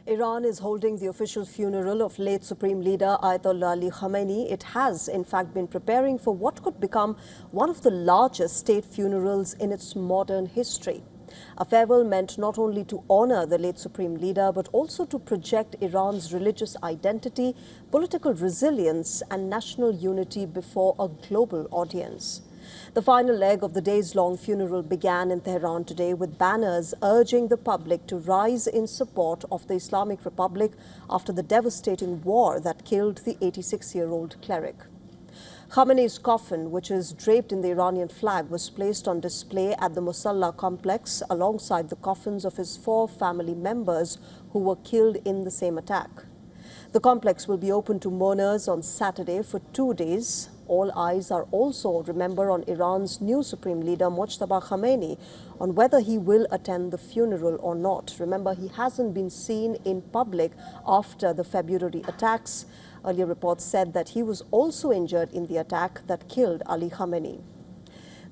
Iran is holding the official funeral of late Supreme Leader Ayatollah Ali Khamenei. It has, in fact, been preparing for what could become one of the largest state funerals in its modern history. A farewell meant not only to honor the late Supreme Leader, but also to project Iran's religious identity, political resilience, and national unity before a global audience. The final leg of the days-long funeral began in Tehran today with banners urging the public to rise in support of the Islamic Republic after the devastating war that killed the 86-year-old cleric. Khamenei's coffin, which is draped in the Iranian flag, was placed on display at the Musalla complex alongside the coffins of his 4 family members who were killed in the same attack. The complex will be open to mourners on Saturday for 2 days. All eyes are also, remember, on Iran's new Supreme Leader Mojtaba Khamenei on whether he will attend the funeral or not. Remember, he hasn't been seen in public after the February attacks. Earlier reports said that he was also injured in the attack that killed Ali Khamenei.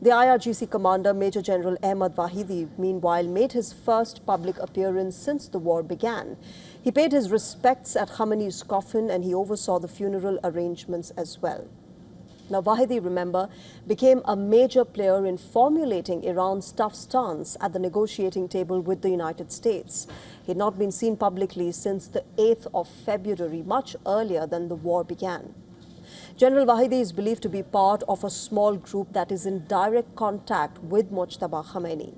The IRGC commander, Major General Ahmad Vahidi, meanwhile, made his first public appearance since the war began. He paid his respects at Khamenei's coffin and he oversaw the funeral arrangements as well. Now, Vahidi, remember, became a major player in formulating Iran's tough stance at the negotiating table with the United States. He had not been seen publicly since the 8th of February, much earlier than the war began. General Vahidi is believed to be part of a small group that is in direct contact with Mojtaba Khamenei.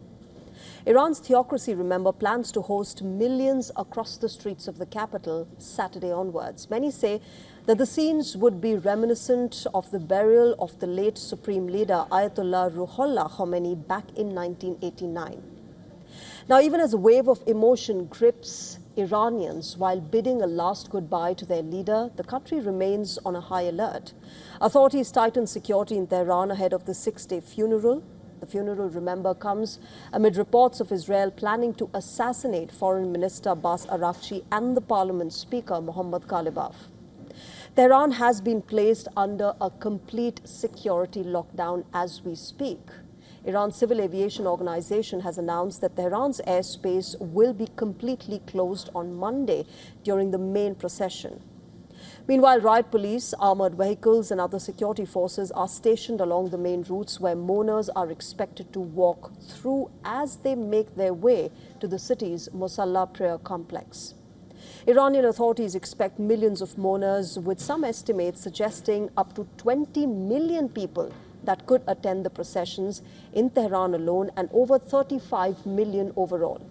Iran's theocracy, remember, plans to host millions across the streets of the capital Saturday onwards. Many say that the scenes would be reminiscent of the burial of the late Supreme Leader Ayatollah Ruhollah Khamenei back in 1989. Now, even as a wave of emotion grips Iranians while bidding a last goodbye to their leader, the country remains on a high alert. Authorities tightened security in Tehran ahead of the 6-day funeral. The funeral, remember, comes amid reports of Israel planning to assassinate Foreign Minister Abbas Araghchi and the Parliament Speaker Mohammad Ghalibaf. Tehran has been placed under a complete security lockdown as we speak. Iran's Civil Aviation Organization has announced that Tehran's airspace will be completely closed on Monday during the main procession. Meanwhile, riot police, armored vehicles and other security forces are stationed along the main routes where mourners are expected to walk through as they make their way to the city's Musalla prayer complex. Iranian authorities expect millions of mourners, with some estimates suggesting up to 20 million people that could attend the processions in Tehran alone and over 35 million overall.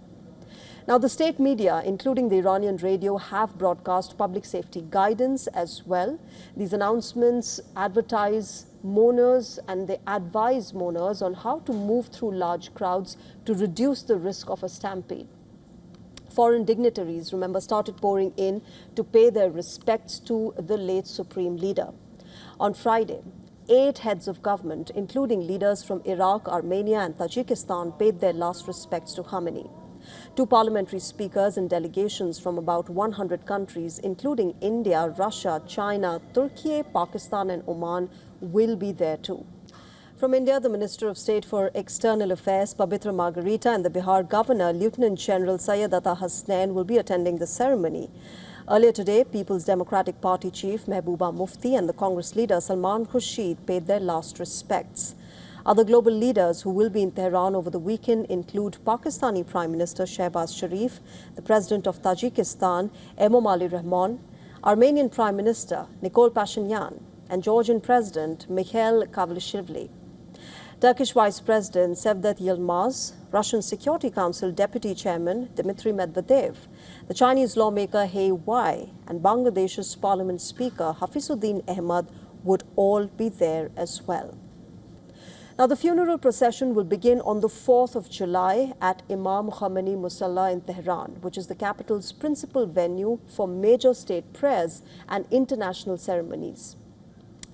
Now, the state media, including the Iranian radio, have broadcast public safety guidance as well. These announcements advertise mourners and they advise mourners on how to move through large crowds to reduce the risk of a stampede. Foreign dignitaries, remember, started pouring in to pay their respects to the late Supreme Leader. On Friday, 8 heads of government, including leaders from Iraq, Armenia and Tajikistan, paid their last respects to Khamenei. 2 parliamentary speakers and delegations from about 100 countries, including India, Russia, China, Turkey, Pakistan and Oman, will be there too. From India, the Minister of State for External Affairs, Pabitra Margarita, and the Bihar Governor, Lieutenant General Syed Ata Hasnain, will be attending the ceremony. Earlier today, People's Democratic Party Chief Mehbooba Mufti and the Congress leader Salman Khurshid paid their last respects. Other global leaders who will be in Tehran over the weekend include Pakistani Prime Minister Shehbaz Sharif, the President of Tajikistan, Emomali Rahmon, Armenian Prime Minister Nikol Pashinyan, and Georgian President Mikhail Kavalishvili. Turkish Vice President Sevdet Yilmaz, Russian Security Council Deputy Chairman Dmitry Medvedev, the Chinese lawmaker He Wei, and Bangladesh's Parliament Speaker Hafizuddin Ahmad would all be there as well. Now, the funeral procession will begin on the 4th of July at Imam Khamenei Musalla in Tehran, which is the capital's principal venue for major state prayers and international ceremonies.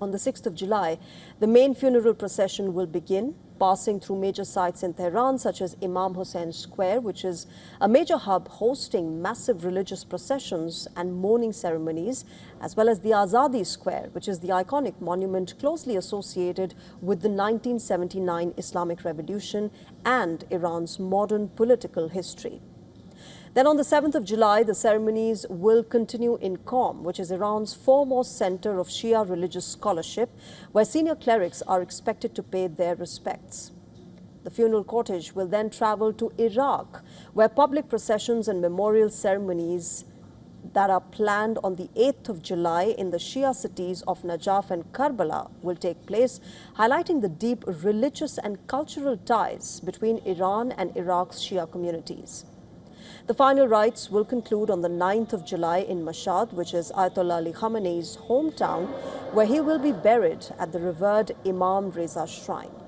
On the 6th of July, the main funeral procession will begin, passing through major sites in Tehran, such as Imam Hussein Square, which is a major hub hosting massive religious processions and mourning ceremonies, as well as the Azadi Square, which is the iconic monument closely associated with the 1979 Islamic Revolution and Iran's modern political history. Then on the 7th of July, the ceremonies will continue in Qom, which is Iran's foremost center of Shia religious scholarship, where senior clerics are expected to pay their respects. The funeral cortege will then travel to Iraq, where public processions and memorial ceremonies that are planned on the 8th of July in the Shia cities of Najaf and Karbala will take place, highlighting the deep religious and cultural ties between Iran and Iraq's Shia communities. The final rites will conclude on the 9th of July in Mashhad, which is Ayatollah Ali Khamenei's hometown, where he will be buried at the revered Imam Reza Shrine.